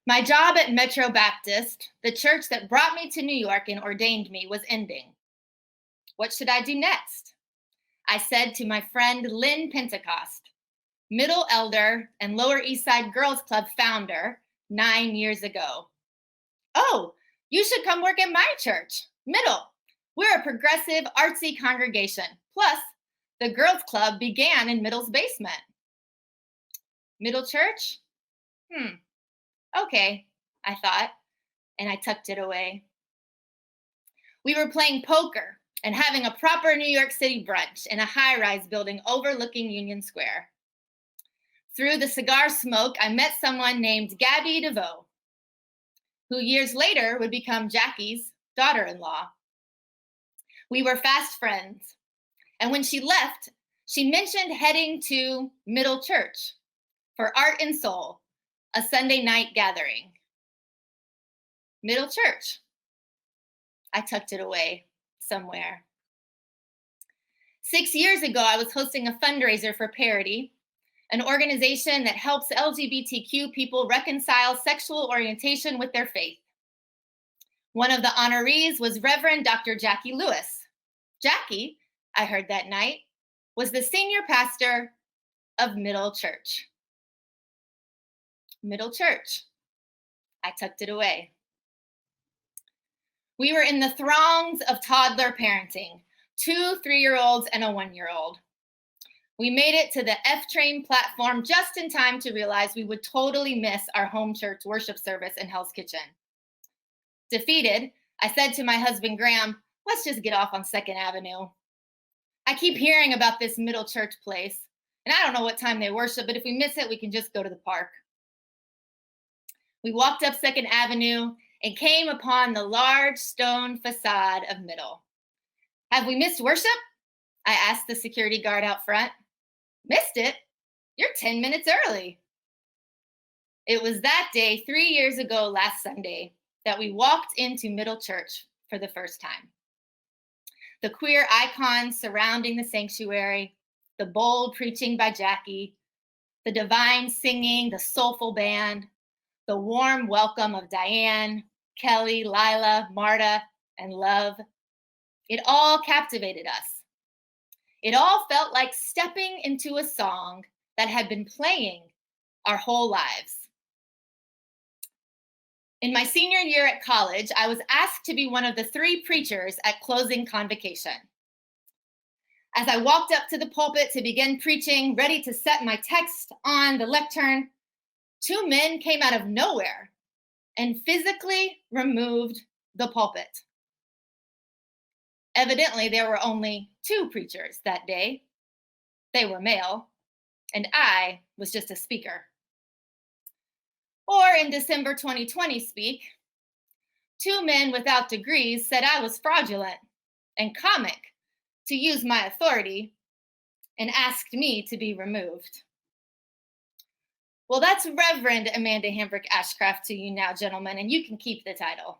My job at Metro Baptist, the church that brought me to New York and ordained me, was ending. What should I do next? I said to my friend Lynn Pentecost, middle elder and Lower East Side Girls Club founder 9 years ago. Oh, you should come work at my church, Middle. We're a progressive, artsy congregation. Plus, the girls club began in Middle's basement. Middle church? Okay, I thought, and I tucked it away. We were playing poker and having a proper New York City brunch in a high-rise building overlooking Union Square. Through the cigar smoke, I met someone named Gabby DeVoe, who years later would become Jackie's daughter-in-law. We were fast friends, and when she left, she mentioned heading to Middle Church for Art and Soul, a Sunday night gathering. Middle Church. I tucked it away somewhere. 6 years ago, I was hosting a fundraiser for Parity, an organization that helps LGBTQ people reconcile sexual orientation with their faith. One of the honorees was Reverend Dr. Jackie Lewis. Jackie, I heard that night, was the senior pastor of Middle Church. Middle Church. I tucked it away. We were in the throngs of toddler parenting, 2 3-year-olds and a 1-year-old. We made it to the F-Train platform just in time to realize we would totally miss our home church worship service in Hell's Kitchen. Defeated, I said to my husband, Graham, let's just get off on 2nd Avenue. I keep hearing about this Middle Church place, and I don't know what time they worship, but if we miss it, we can just go to the park. We walked up 2nd Avenue and came upon the large stone facade of Middle. Have we missed worship? I asked the security guard out front. Missed it? You're 10 minutes early. It was that day 3 years ago last Sunday that we walked into Middle Church for the first time. The queer icons surrounding the sanctuary, the bold preaching by Jackie, the divine singing, the soulful band, the warm welcome of Diane, Kelly, Lila, Marta, and Love. It all captivated us. It all felt like stepping into a song that had been playing our whole lives. In my senior year at college, I was asked to be one of the 3 preachers at closing convocation. As I walked up to the pulpit to begin preaching, ready to set my text on the lectern, 2 men came out of nowhere and physically removed the pulpit. Evidently, there were only 2 preachers that day. They were male, and I was just a speaker. Or in December 2020 speak, 2 men without degrees said I was fraudulent and comic to use my authority and asked me to be removed. Well, that's Reverend Amanda Hambrick Ashcraft to you now, gentlemen, and you can keep the title.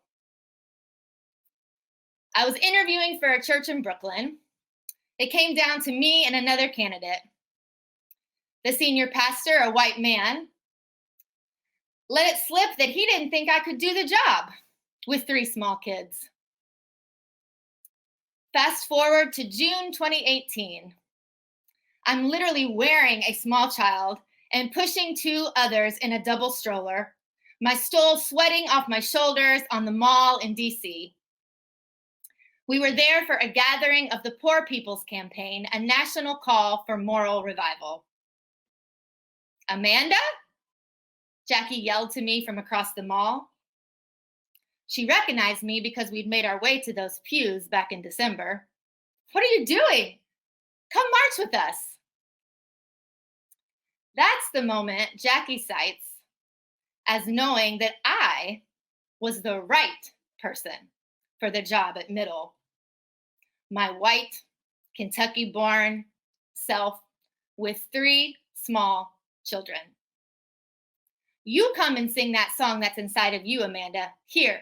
I was interviewing for a church in Brooklyn. It came down to me and another candidate. The senior pastor, a white man, let it slip that he didn't think I could do the job with 3 small kids. Fast forward to June 2018. I'm literally wearing a small child and pushing 2 others in a double stroller, my stole sweating off my shoulders on the mall in DC. We were there for a gathering of the Poor People's Campaign, a national call for moral revival. Amanda? Jackie yelled to me from across the mall. She recognized me because we'd made our way to those pews back in December. What are you doing? Come march with us. That's the moment Jackie cites as knowing that I was the right person for the job at Middle. My white, Kentucky-born self with 3 small children. You come and sing that song that's inside of you, Amanda, here.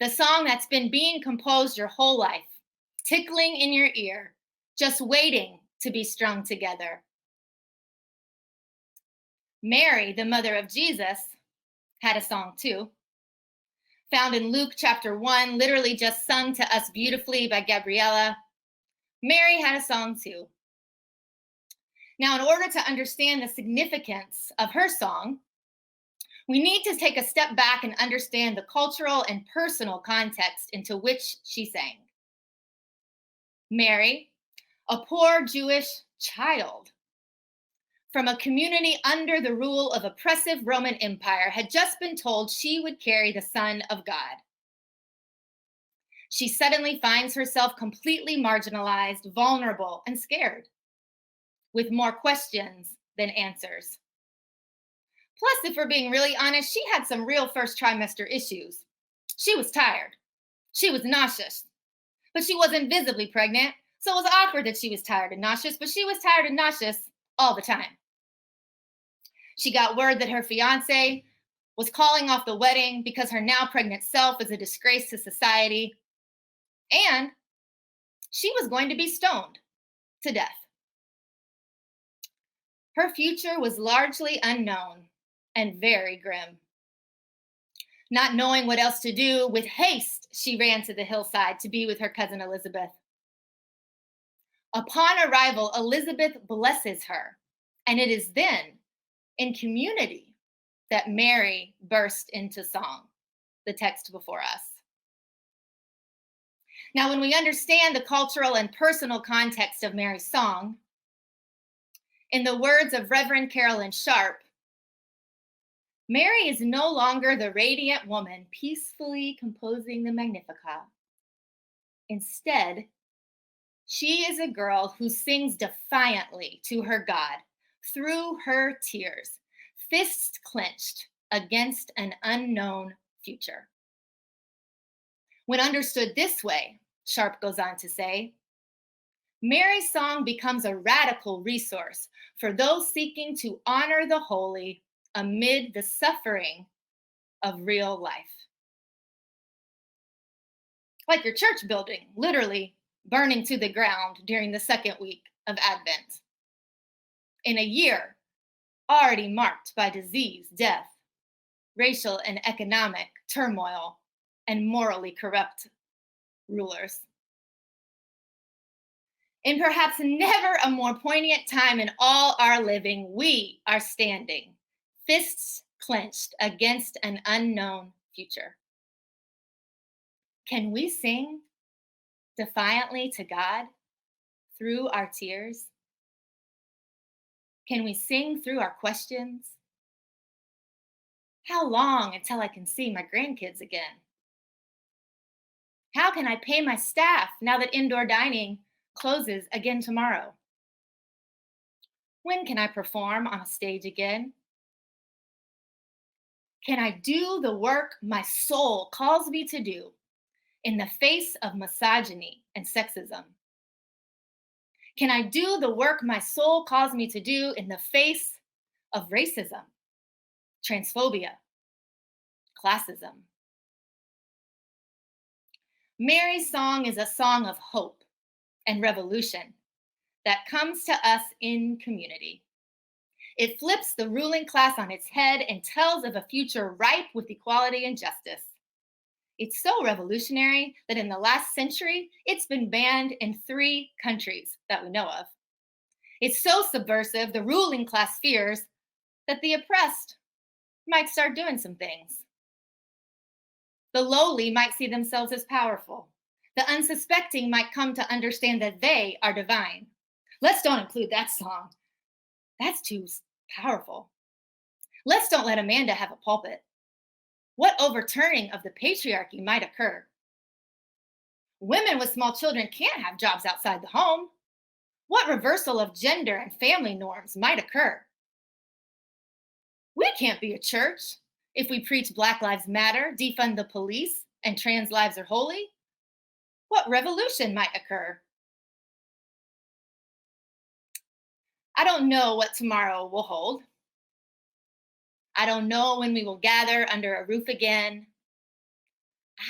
The song that's been being composed your whole life, tickling in your ear, just waiting to be strung together. Mary, the mother of Jesus, had a song too. Found in Luke chapter 1, literally just sung to us beautifully by Gabriella. Mary had a song too. Now, in order to understand the significance of her song, we need to take a step back and understand the cultural and personal context into which she sang. Mary, a poor Jewish child from a community under the rule of oppressive Roman Empire, had just been told she would carry the Son of God. She suddenly finds herself completely marginalized, vulnerable, and scared, with more questions than answers. Plus, if we're being really honest, she had some real first trimester issues. She was tired. She was nauseous, but she wasn't visibly pregnant, so it was awkward that she was tired and nauseous, but she was tired and nauseous all the time. She got word that her fiance was calling off the wedding because her now pregnant self is a disgrace to society, and she was going to be stoned to death. Her future was largely unknown and very grim. Not knowing what else to do, with haste, she ran to the hillside to be with her cousin Elizabeth. Upon arrival, Elizabeth blesses her, and it is then, in community, that Mary burst into song, the text before us. Now, when we understand the cultural and personal context of Mary's song, in the words of Reverend Carolyn Sharp, Mary is no longer the radiant woman peacefully composing the Magnificat. Instead, she is a girl who sings defiantly to her God through her tears, fists clenched against an unknown future. When understood this way, Sharp goes on to say, Mary's song becomes a radical resource for those seeking to honor the holy amid the suffering of real life. Like your church building, literally burning to the ground during the second week of Advent. In a year already marked by disease, death, racial and economic turmoil, and morally corrupt rulers. In perhaps never a more poignant time in all our living, we are standing, fists clenched against an unknown future. Can we sing defiantly to God through our tears? Can we sing through our questions? How long until I can see my grandkids again? How can I pay my staff now that indoor dining closes again tomorrow? When can I perform on a stage again? Can I do the work my soul calls me to do in the face of misogyny and sexism? Can I do the work my soul calls me to do in the face of racism, transphobia, classism? Mary's song is a song of hope and revolution that comes to us in community. It flips the ruling class on its head and tells of a future ripe with equality and justice. It's so revolutionary that in the last century, it's been banned in 3 countries that we know of. It's so subversive, the ruling class fears that the oppressed might start doing some things. The lowly might see themselves as powerful. The unsuspecting might come to understand that they are divine. Let's don't include that song. That's too powerful. Let's don't let Amanda have a pulpit. What overturning of the patriarchy might occur? Women with small children can't have jobs outside the home. What reversal of gender and family norms might occur? We can't be a church if we preach Black Lives Matter, defund the police, and trans lives are holy. What revolution might occur? I don't know what tomorrow will hold. I don't know when we will gather under a roof again.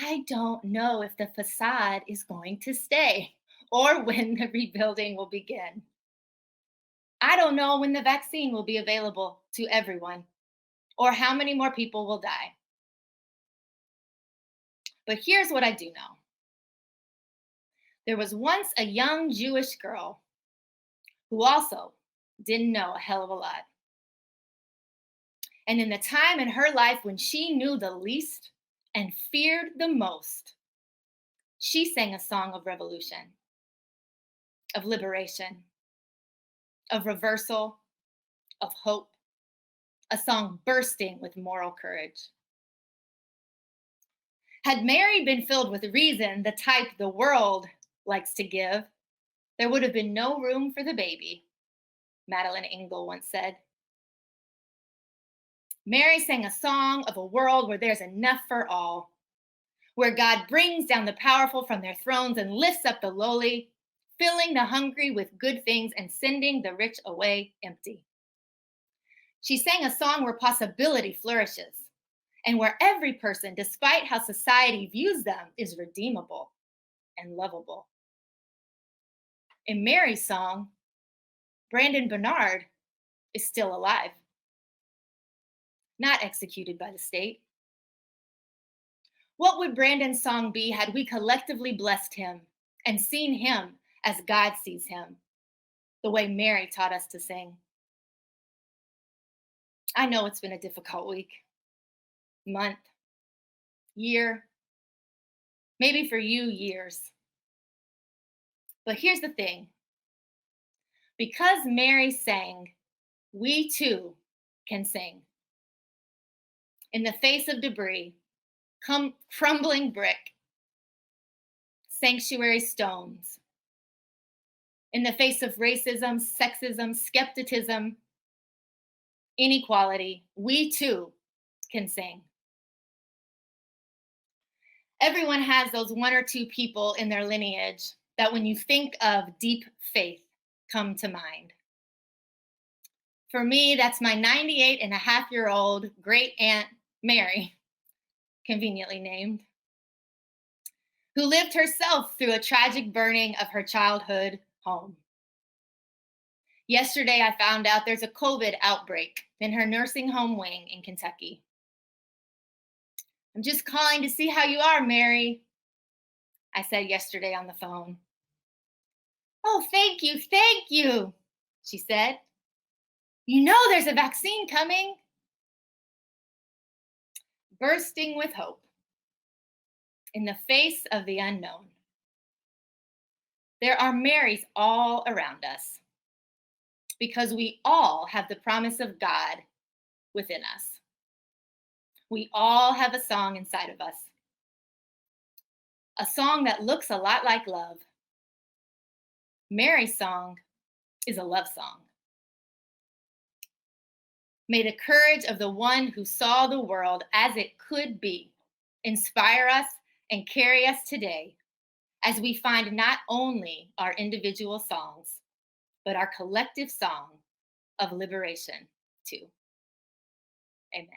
I don't know if the facade is going to stay or when the rebuilding will begin. I don't know when the vaccine will be available to everyone. or how many more people will die. But here's what I do know. There was once a young Jewish girl who also didn't know a hell of a lot. And in the time in her life when she knew the least and feared the most, she sang a song of revolution, of liberation, of reversal, of hope, a song bursting with moral courage. Had Mary been filled with reason, the type the world likes to give, there would have been no room for the baby, Madeline Engel once said. Mary sang a song of a world where there's enough for all, where God brings down the powerful from their thrones and lifts up the lowly, filling the hungry with good things and sending the rich away empty. She sang a song where possibility flourishes and where every person, despite how society views them, is redeemable and lovable. In Mary's song, Brandon Bernard is still alive, not executed by the state. What would Brandon's song be had we collectively blessed him and seen him as God sees him, the way Mary taught us to sing? I know it's been a difficult week, month, year, maybe for you, years. But here's the thing. Because Mary sang, we too can sing. In the face of debris, crumbling brick, sanctuary stones. In the face of racism, sexism, skepticism, inequality, we too can sing. Everyone has those one or two people in their lineage that when you think of deep faith come to mind. For me, that's my 98-and-a-half-year-old great aunt Mary, conveniently named, who lived herself through a tragic burning of her childhood home. Yesterday, I found out there's a COVID outbreak in her nursing home wing in Kentucky. I'm just calling to see how you are, Mary, I said yesterday on the phone. Oh, thank you, she said. You know there's a vaccine coming. Bursting with hope in the face of the unknown. There are Marys all around us because we all have the promise of God within us. We all have a song inside of us, a song that looks a lot like love. Mary's song is a love song. May the courage of the one who saw the world as it could be inspire us and carry us today as we find not only our individual songs, but our collective song of liberation too. Amen.